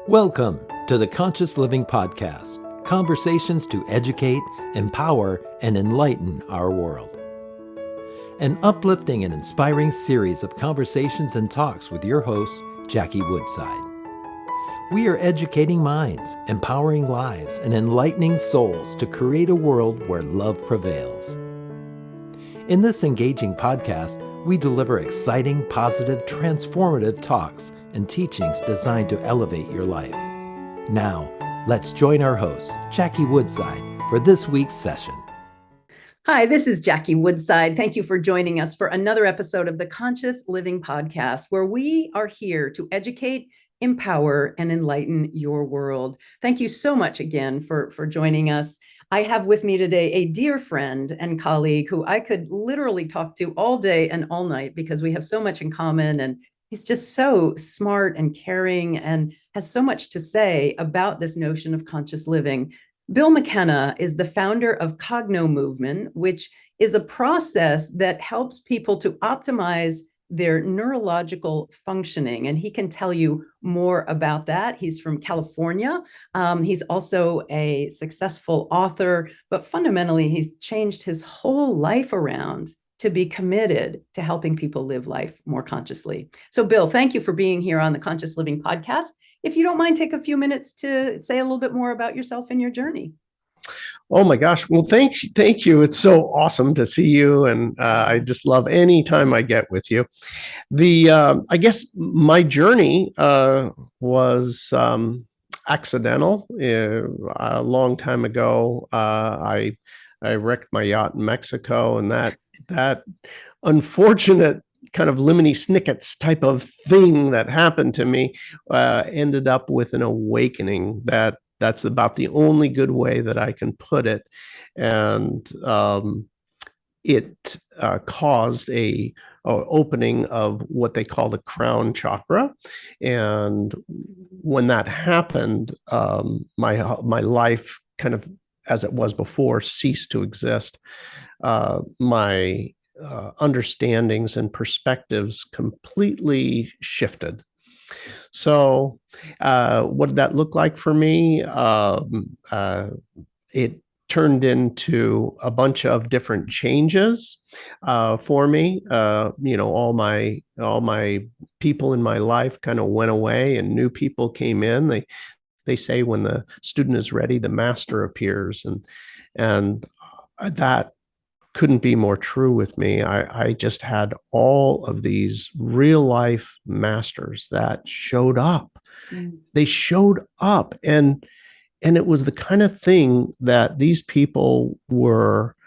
Welcome to the Conscious Living Podcast, conversations to educate, empower, and enlighten our world. An uplifting and inspiring series of conversations and talks with your host, Jackie Woodside. We are educating minds, empowering lives, and enlightening souls to create a world where love prevails. In this engaging podcast, we deliver exciting, positive, transformative talks and teachings designed to elevate your life. Now, let's join our host, Jackie Woodside, for this week's session. Hi, this is Jackie Woodside. Thank you for joining us for another episode of the Conscious Living Podcast, where we are here to educate, empower, and enlighten your world. Thank you so much again for joining us. I have with me today a dear friend and colleague who I could literally talk to all day and all night because we have so much in common, and he's just so smart and caring and has so much to say about this notion of conscious living. Bill Mckenna is the founder of Cognomovement, which is a process that helps people to optimize their neurological functioning. And he can tell you more about that. He's from California. He's also a successful author, but fundamentally, he's changed his whole life around to be committed to helping people live life more consciously. So, Bill, thank you for being here on the Conscious Living Podcast. If you don't mind, take a few minutes to say a little bit more about yourself and your journey. Oh my gosh. Well, thank you. It's so awesome to see you. And I just love any time I get with you. I guess my journey was accidental. A long time ago, I wrecked my yacht in Mexico, and that unfortunate kind of lemony snickets type of thing that happened to me ended up with an awakening. That's about the only good way that I can put it. And it caused a opening of what they call the crown chakra. And when that happened, my life kind of, as it was before, ceased to exist. My understandings and perspectives completely shifted. So what did that look like for me? It turned into a bunch of different changes for me. All my people in my life kind of went away and new people came in. They say when the student is ready, the master appears, and that couldn't be more true with me. I just had all of these real life masters that showed up. They showed up, and it was the kind of thing that these people were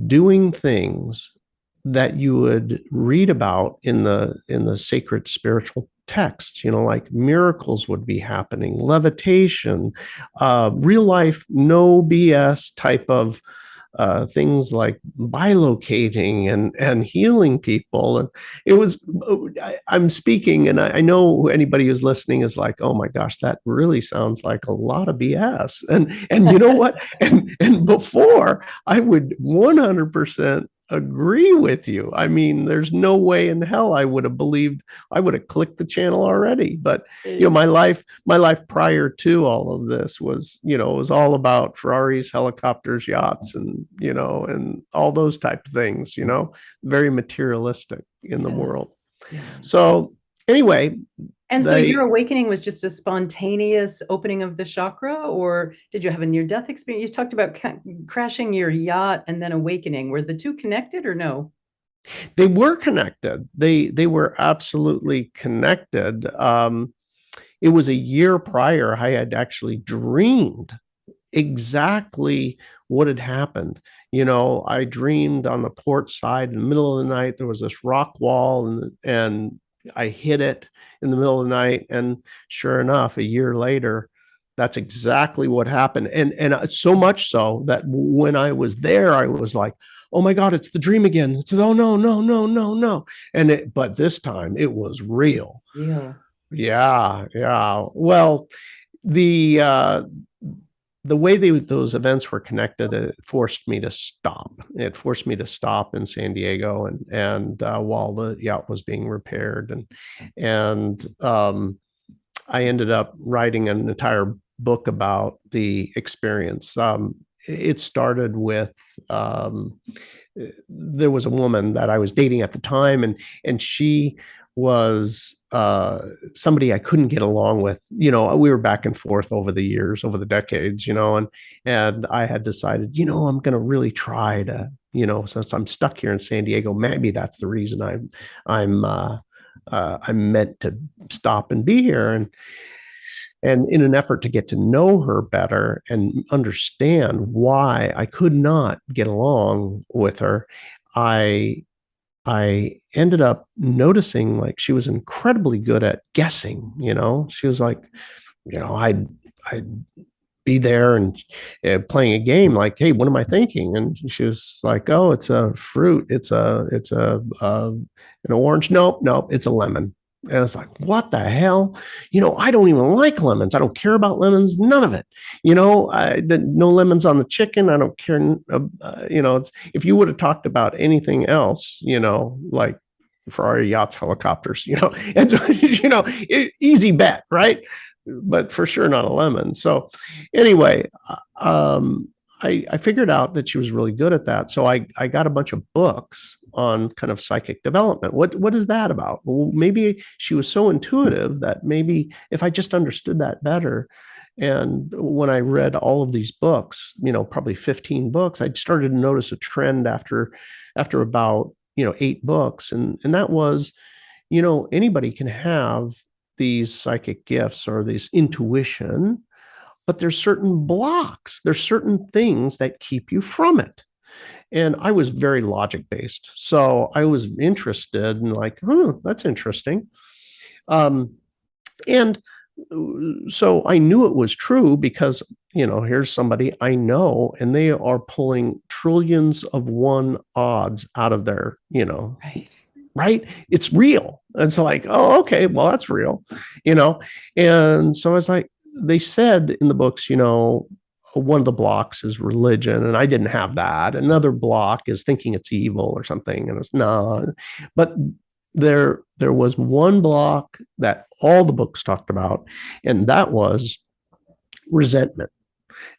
doing things that you would read about in the sacred spiritual text, like miracles would be happening, levitation, real life, no BS type of things like bilocating and healing people. And it was, I'm speaking, and I know anybody who's listening is like, oh my gosh, that really sounds like a lot of BS. And you know what? And before I would 100% agree with you. I mean, there's no way in hell I would have believed. I would have clicked the channel already. But my life prior to all of this was, it was all about Ferraris, helicopters, yachts, and and all those type of things. Very materialistic in the world. Yeah. So anyway. And so your awakening was just a spontaneous opening of the chakra, or did you have a near-death experience? You talked about crashing your yacht and then awakening. Were the two connected or no? They were connected. They were absolutely connected. It was a year prior, I had actually dreamed exactly what had happened. I dreamed on the port side in the middle of the night, there was this rock wall, and I hit it in the middle of the night. And sure enough, a year later, that's exactly what happened. And so much so that when I was there, I was like, oh my God, it's the dream again. It's oh no. But this time it was real. Yeah. Well, the way those events were connected, it forced me to stop. It forced me to stop in San Diego, and while the yacht was being repaired, and I ended up writing an entire book about the experience. It started with there was a woman that I was dating at the time, and she was somebody I couldn't get along with. We were back and forth over the years, over the decades, and I had decided, I'm going to really try to, since I'm stuck here in San Diego, maybe that's the reason I'm meant to stop and be here. And in an effort to get to know her better and understand why I could not get along with her, I ended up noticing like she was incredibly good at guessing. She was like, I'd be there and playing a game like, hey, what am I thinking? And she was like, oh, it's a fruit. It's an orange. Nope, it's a lemon. And it's like, what the hell? I don't even like lemons. I don't care about lemons. None of it. No lemons on the chicken. I don't care. If you would have talked about anything else, like Ferrari yachts, helicopters, and, easy bet, right? But for sure not a lemon. So anyway, I figured out that she was really good at that. So I got a bunch of books on kind of psychic development. What is that about? Well, maybe she was so intuitive that maybe if I just understood that better. And when I read all of these books, probably 15 books, I started to notice a trend after about, 8 books. And that was, anybody can have these psychic gifts or this intuition, but there's certain blocks, there's certain things that keep you from it. And I was very logic based. So I was interested in like, that's interesting. And so I knew it was true because, here's somebody I know, and they are pulling trillions of one odds out of their, right? It's real. And it's like, oh, okay, well, that's real, And so I was like, they said in the books, one of the blocks is religion, and I didn't have that. Another block is thinking it's evil or something, and it's not. But there was one block that all the books talked about, and that was resentment.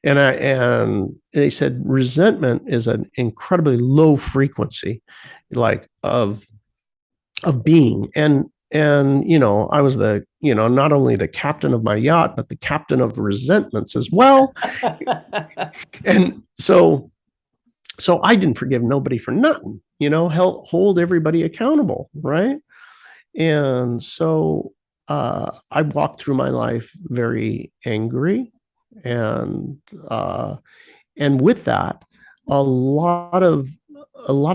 And they said resentment is an incredibly low frequency, like of being. And I was the, not only the captain of my yacht, but the captain of resentments as well. And so I didn't forgive nobody for nothing, hold everybody accountable. Right. And so I walked through my life very angry. And with that, a lot of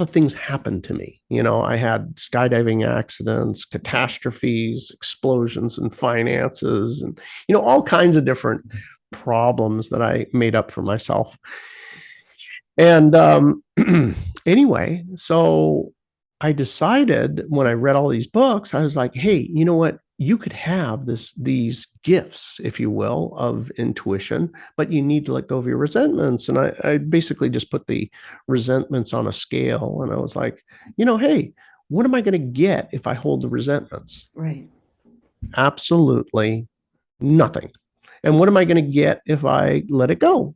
things happened to me. I had skydiving accidents, catastrophes, explosions in finances, and, all kinds of different problems that I made up for myself. And anyway, so I decided when I read all these books, I was like, hey, you know what? You could have these gifts, if you will, of intuition, but you need to let go of your resentments. And I basically just put the resentments on a scale. And I was like, hey, what am I going to get if I hold the resentments? Right. Absolutely nothing. And what am I going to get if I let it go?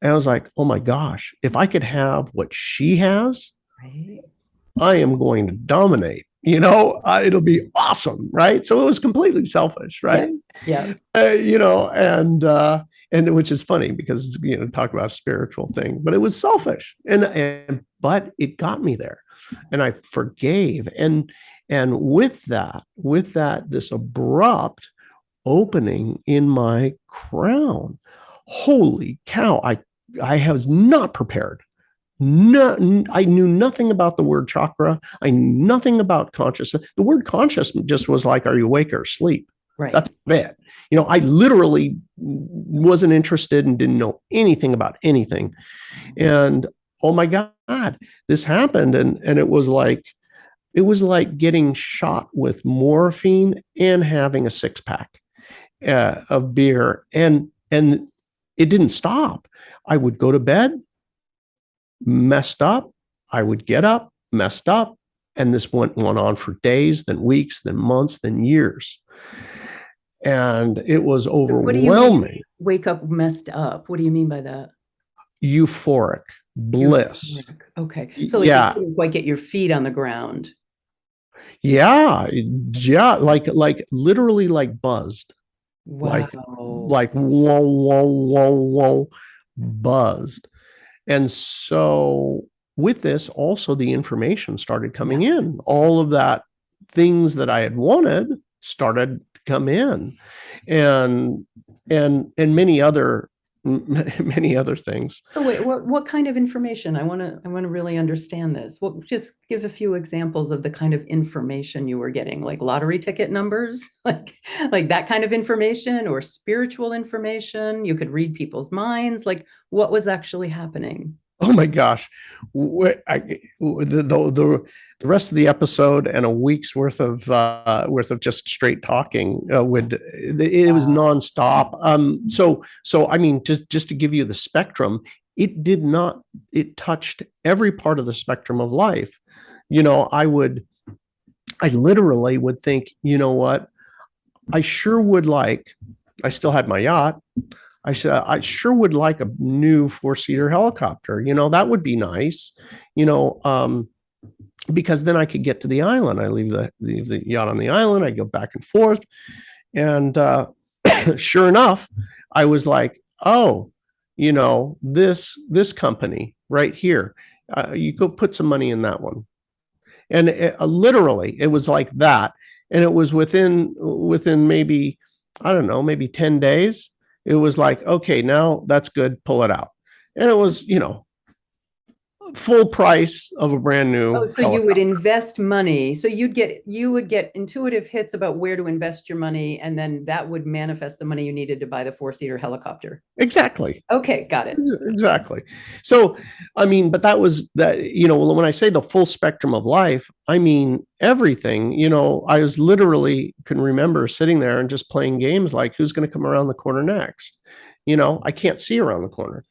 And I was like, oh my gosh, if I could have what she has, right, I am going to dominate. It'll be awesome, right? So it was completely selfish, right? Yeah. And which is funny because talk about a spiritual thing, but it was selfish, but it got me there, and I forgave, and with that, this abrupt opening in my crown, holy cow! I was not prepared. No, I knew nothing about the word chakra. I knew nothing about consciousness. The word conscious just was like, are you awake or asleep? Right. That's it. I literally wasn't interested and didn't know anything about anything. And oh my God, this happened. And it was like getting shot with morphine and having a 6-pack of beer. And it didn't stop. I would go to bed, messed up. I would get up, messed up. And this went on for days, then weeks, then months, then years. And it was What do you mean overwhelming. wake up messed up? What do you mean by that? Euphoric, bliss. Euphoric. Okay. So like you Yeah. couldn't quite get your feet on the ground. Yeah. Yeah. Like literally like buzzed, like, Wow. like whoa, whoa, whoa, whoa, buzzed. And so with this, also the information started coming in. All of that things that I had wanted started to come in, and many other things. So wait, what kind of information? I want to really understand this. Well, just give a few examples of the kind of information you were getting, like lottery ticket numbers, like that kind of information, or spiritual information. You could read people's minds. Like what was actually happening? Oh my gosh. The rest of the episode and a week's worth of just straight talking it was nonstop. So I mean, just to give you the spectrum, it touched every part of the spectrum of life. I literally would think, you know what, I sure would like, I still had my yacht. I said, I sure would like a new 4-seater helicopter. That would be nice, because then I could get to the island. I leave the yacht on the island. I go back and forth. And sure enough, I was like, oh, this company right here, you go put some money in that one. And literally, it was like that. And it was within maybe, I don't know, maybe 10 days. It was like, okay, now that's good, pull it out. And it was, full price of a brand new Oh, so you would helicopter. invest money. So you would get intuitive hits about where to invest your money, and then that would manifest the money you needed to buy the 4-seater helicopter. Exactly. Okay, got it. Exactly. So, I mean, but that was that, when I say the full spectrum of life, I mean everything. I was literally can remember sitting there and just playing games like who's going to come around the corner next. I can't see around the corner.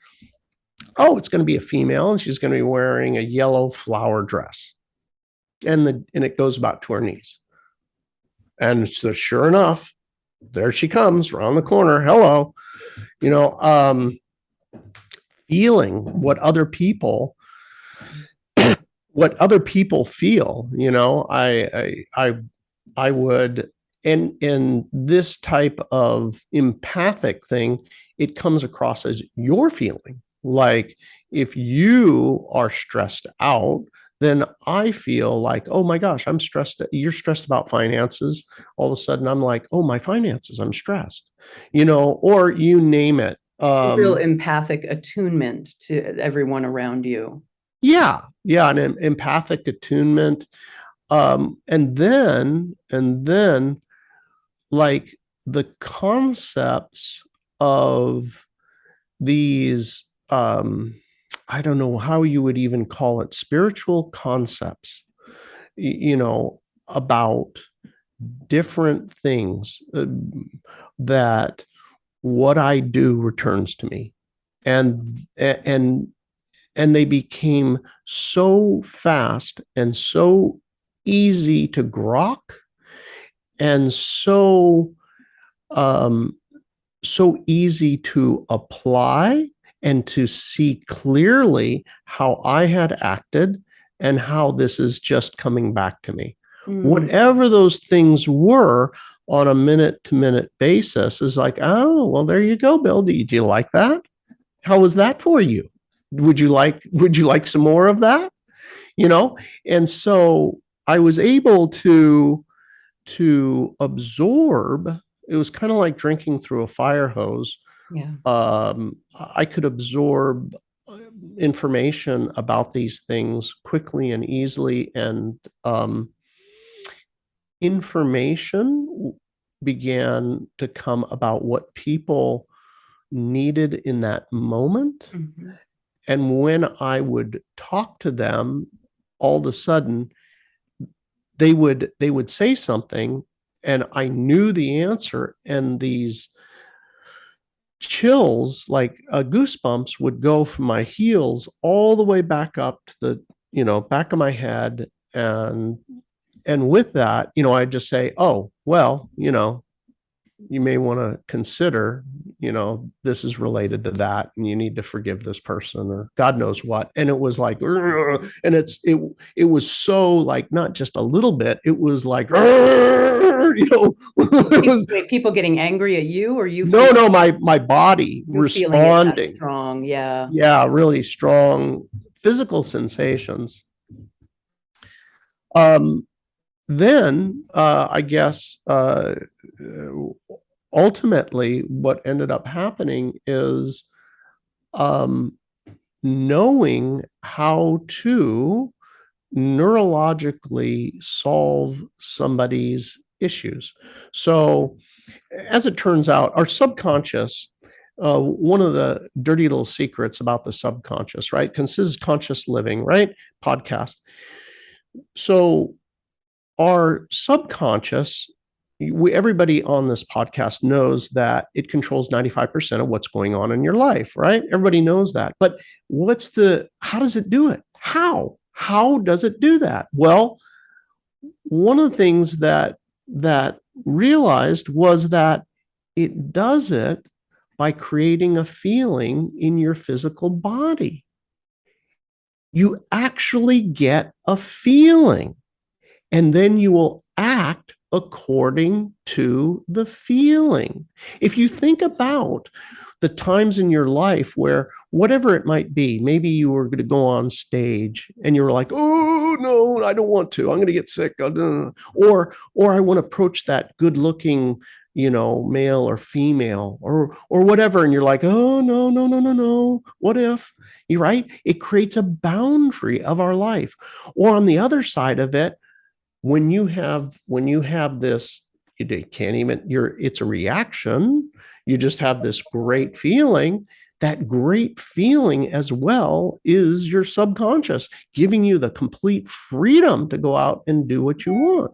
Oh, it's going to be a female and she's going to be wearing a yellow flower dress. And it goes about to her knees. And so sure enough, there she comes around the corner. Hello. Feeling what other people feel. I would, and in this type of empathic thing, it comes across as you're feeling. Like if you are stressed out, then I feel like, oh my gosh, I'm stressed. You're stressed about finances. All of a sudden I'm like, oh, my finances, I'm stressed, or you name it. So real empathic attunement to everyone around you. Yeah. An empathic attunement. And then like the concepts of these, I don't know how you would even call it, spiritual concepts, about different things, that what I do returns to me. And they became so fast and so easy to grok, and so easy to apply, and to see clearly how I had acted and how this is just coming back to me. Whatever those things were on a minute to minute basis is like, oh, well, there you go, Bill. Do you like that? How was that for you? Would you like some more of that? And so I was able to absorb. It was kind of like drinking through a fire hose. Yeah. I could absorb information about these things quickly and easily, and information began to come about what people needed in that moment. Mm-hmm. And when I would talk to them, all of a sudden they would say something and I knew the answer, and these chills, like goosebumps, would go from my heels all the way back up to the back of my head. And with that, I'd just say, oh, well, you may want to consider, this is related to that, and you need to forgive this person, or God knows what. And it was like, "Ugh," and it was so like, not just a little bit, it was like, "Ugh," it was, Wait, people getting angry at you, or you? no, my body you feeling it that responding. strong, yeah. Yeah, really strong physical sensations. Then I guess ultimately what ended up happening is knowing how to neurologically solve somebody's issues. So as it turns out, our subconscious, one of the dirty little secrets about the subconscious, right? Because this is conscious living, right? Podcast. So our subconscious, everybody on this podcast knows that it controls 95% of what's going on in your life, right? Everybody knows that. But how does it do it? How does it do that? Well, one of the things that realized was that it does it by creating a feeling in your physical body. You actually get a feeling, and then you will act according to the feeling. If you think about the times in your life where, whatever it might be, maybe you were going to go on stage and you were like, oh no, I don't want to, I'm going to get sick, or I want to approach that good looking, male or female, or whatever, and you're like, oh no, what if? You're right. It creates a boundary of our life. Or on the other side of it, when you have this, you can't even, it's a reaction. You just have this great feeling. That great feeling as well is your subconscious giving you the complete freedom to go out and do what you want.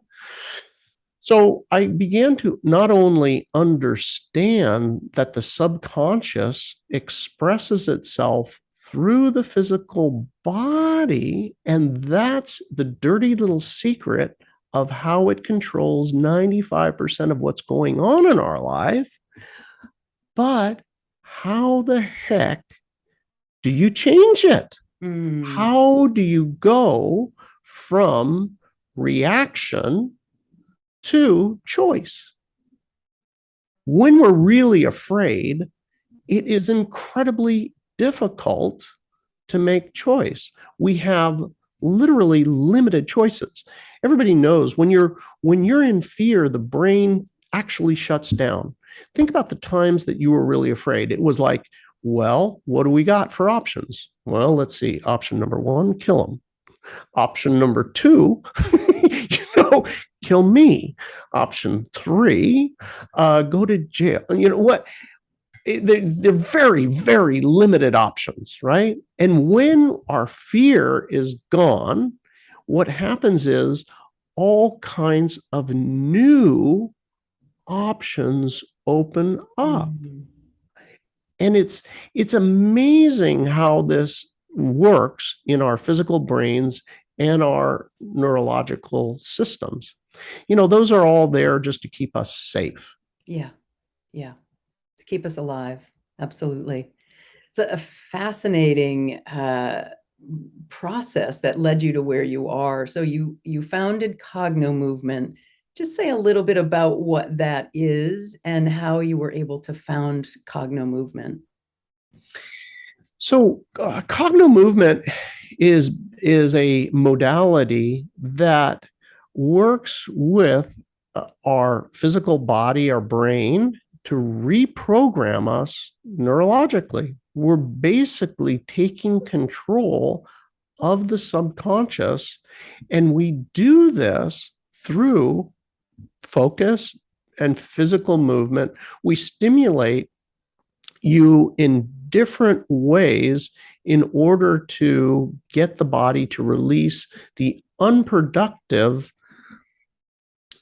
So I began to not only understand that the subconscious expresses itself through the physical body, and that's the dirty little secret of how it controls 95% of what's going on in our life. But how the heck do you change it? How do you go from reaction to choice? When we're really afraid, it is incredibly difficult to make choice. We have literally limited choices. Everybody knows when you're in fear, the brain actually shuts down. Think about the times that you were really afraid. It was like, well, what do we got for options? Well, let's see. Option number 1, kill them. Option number 2, kill me. Option 3, go to jail. What? They're very, very limited options, right? And when our fear is gone, what happens is all kinds of new options open up. And it's amazing how this works in our physical brains and our neurological systems. Those are all there just to keep us safe. Yeah. To keep us alive. Absolutely. It's a fascinating process that led you to where you are. So you founded Cognomovement. Just say a little bit about what that is and how you were able to found Cognomovement. So Cognomovement is a modality that works with our physical body, our brain, to reprogram us neurologically. We're basically taking control of the subconscious, and we do this through focus and physical movement. We stimulate you in different ways in order to get the body to release the unproductive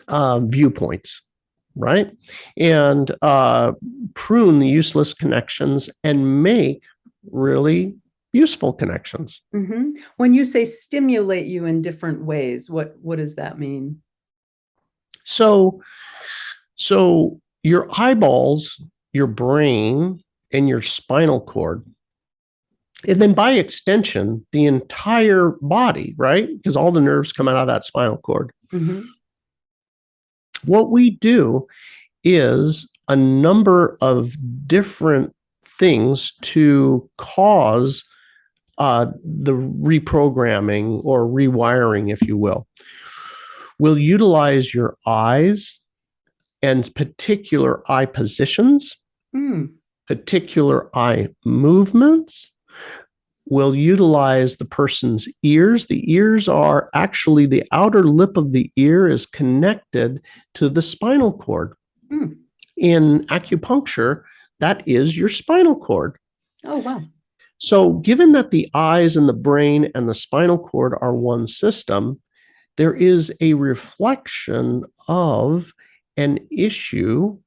viewpoints, right? And prune the useless connections and make really useful connections. Mm-hmm. When you say stimulate you in different ways, what does that mean? So your eyeballs, your brain, and your spinal cord, and then by extension, the entire body, right? Because all the nerves come out of that spinal cord. Mm-hmm. What we do is a number of different things to cause the reprogramming or rewiring, if you will. We'll utilize your eyes and particular eye positions, particular eye movements. We'll utilize the person's ears. The ears are actually the outer lip of the ear is connected to the spinal cord. In acupuncture, that is your spinal cord. Oh, wow. So, given that the eyes and the brain and the spinal cord are one system, there is a reflection of an issue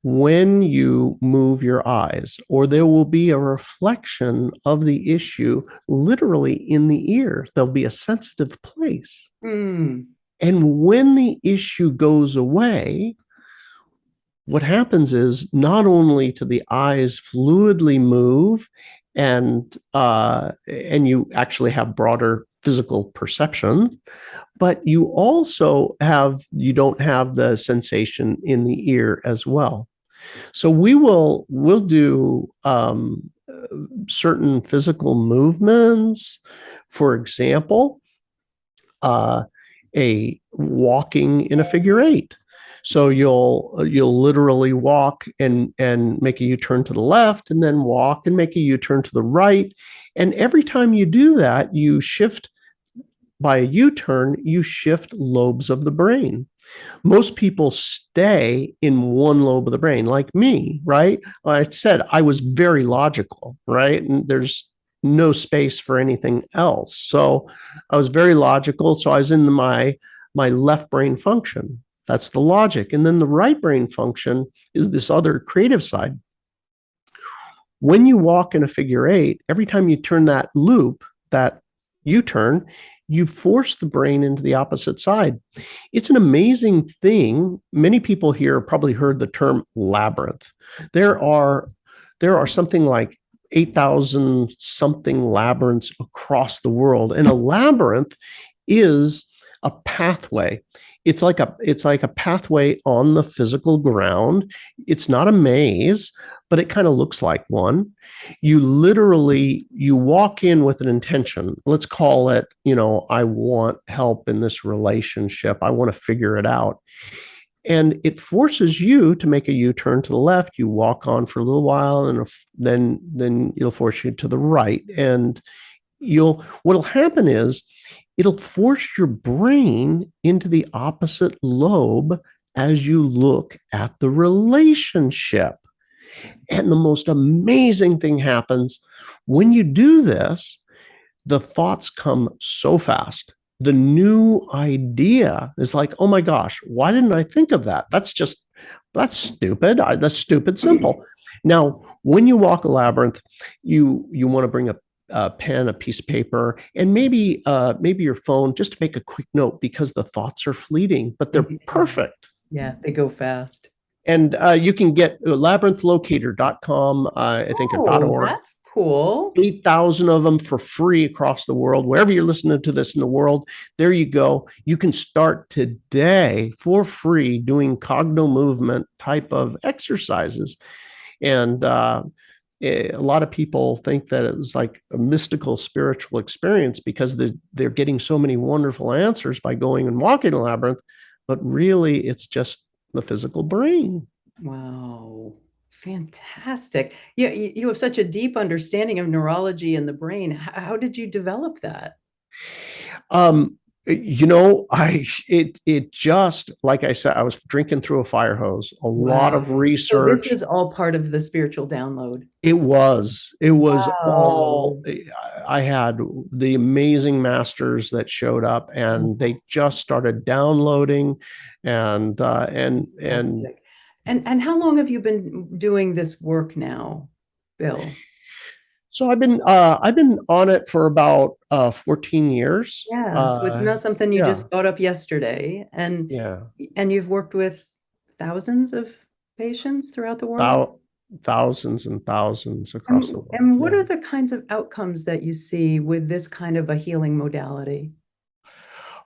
when you move your eyes, or there will be a reflection of the issue literally in the ear. There'll be a sensitive place. And when the issue goes away, what happens is not only do the eyes fluidly move and you actually have broader physical perception, but you don't have the sensation in the ear as well. So we'll do certain physical movements. For example, a walking in a figure eight. So you'll literally walk and make a U-turn to the left, and then walk and make a U-turn to the right. And every time you do that, you shift by a U-turn, you shift lobes of the brain. Most people stay in one lobe of the brain, like me, right? I said I was very logical, right? And there's no space for anything else. So I was very logical. So I was in my left brain function. That's the logic. And then the right brain function is this other creative side. When you walk in a figure eight, every time you turn that loop, that U-turn, you force the brain into the opposite side. It's an amazing thing. Many people here probably heard the term labyrinth. There are something like 8,000 something labyrinths across the world. And a labyrinth is a pathway. It's like a pathway on the physical ground. It's not a maze, but it kind of looks like one. You walk in with an intention. Let's call it, I want help in this relationship. I want to figure it out. And it forces you to make a U-turn to the left. You walk on for a little while, and then it'll force you to the right. And what'll happen is it'll force your brain into the opposite lobe as you look at the relationship. And the most amazing thing happens when you do this. The thoughts come so fast. The new idea is like, oh my gosh, why didn't I think of that? That's stupid. That's stupid simple. Now, when you walk a labyrinth, you want to bring a pen, a piece of paper, and maybe your phone, just to make a quick note, because the thoughts are fleeting, but they're perfect. Yeah, they go fast. And you can get labyrinthlocator.com, I think, .org. That's cool. 8,000 of them for free across the world. Wherever you're listening to this in the world, there you go. You can start today for free doing Cognomovement type of exercises. And a lot of people think that it was like a mystical spiritual experience because they're getting so many wonderful answers by going and walking a labyrinth, but really it's just the physical brain. Wow. Fantastic. You have such a deep understanding of neurology and the brain. How did you develop that? It just, like I said, I was drinking through a fire hose, lot of research. So this is all part of the spiritual download. It was all, I had the amazing masters that showed up, and they just started downloading and how long have you been doing this work now, Bill? So I've been on it for about 14 years. Yeah, so it's not something you just thought up yesterday, and you've worked with thousands of patients throughout the world? Thousands and thousands across the world. And what are the kinds of outcomes that you see with this kind of a healing modality?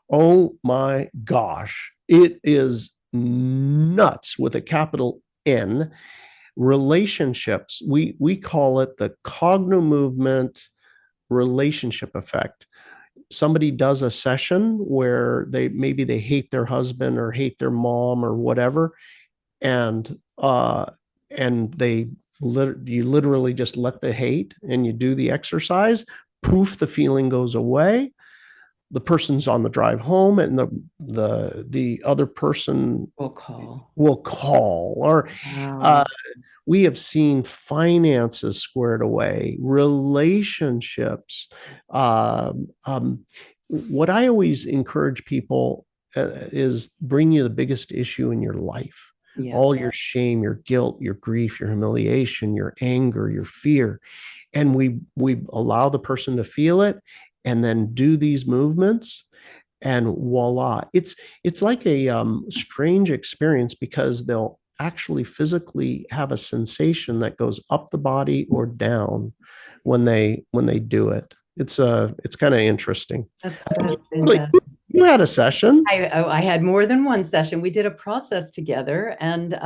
Oh my gosh, it is nuts with a capital N. Relationships, we call it the Cognomovement relationship effect. Somebody does a session where maybe they hate their husband or hate their mom or whatever, and you literally just let the hate and you do the exercise. Poof, the feeling goes away. The person's on the drive home, and the other person Will call. Or Wow. we have seen finances squared away, relationships. What I always encourage people is bring you the biggest issue in your life. Yeah. All your shame, your guilt, your grief, your humiliation, your anger, your fear. And we allow the person to feel it and then do these movements, and voila. It's like a strange experience because they'll actually physically have a sensation that goes up the body or down when they do it. It's kind of interesting. That's fantastic. You had a session. I had more than one session. We did a process together, and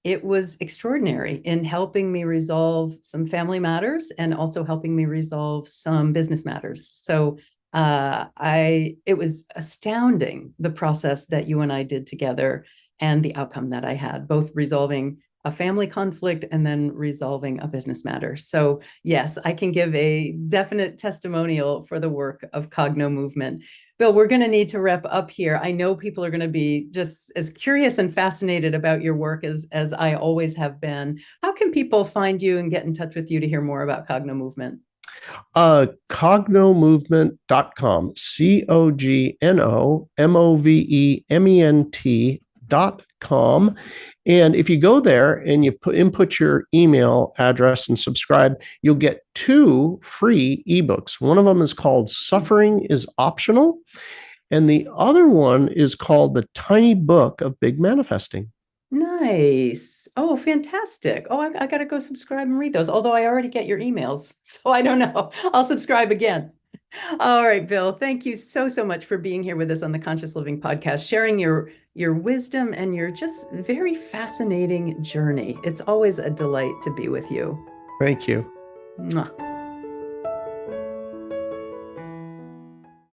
it was extraordinary in helping me resolve some family matters and also helping me resolve some business matters. So it was astounding, the process that you and I did together and the outcome that I had, both resolving a family conflict and then resolving a business matter. So yes, I can give a definite testimonial for the work of Cognomovement. Bill, we're going to need to wrap up here. I know people are going to be just as curious and fascinated about your work as I always have been. How can people find you and get in touch with you to hear more about Cognomovement? Cognomovement.com, Cognomovement.com. And if you go there and you input your email address and subscribe, you'll get 2 free ebooks. One of them is called Suffering is Optional, and the other one is called The Tiny Book of Big Manifesting. Nice. Oh, fantastic. Oh, I got to go subscribe and read those, although I already get your emails, so I don't know. I'll subscribe again. All right, Bill, thank you so much for being here with us on the Conscious Living Podcast, sharing your wisdom and your just very fascinating journey. It's always a delight to be with you. Thank you. Mwah.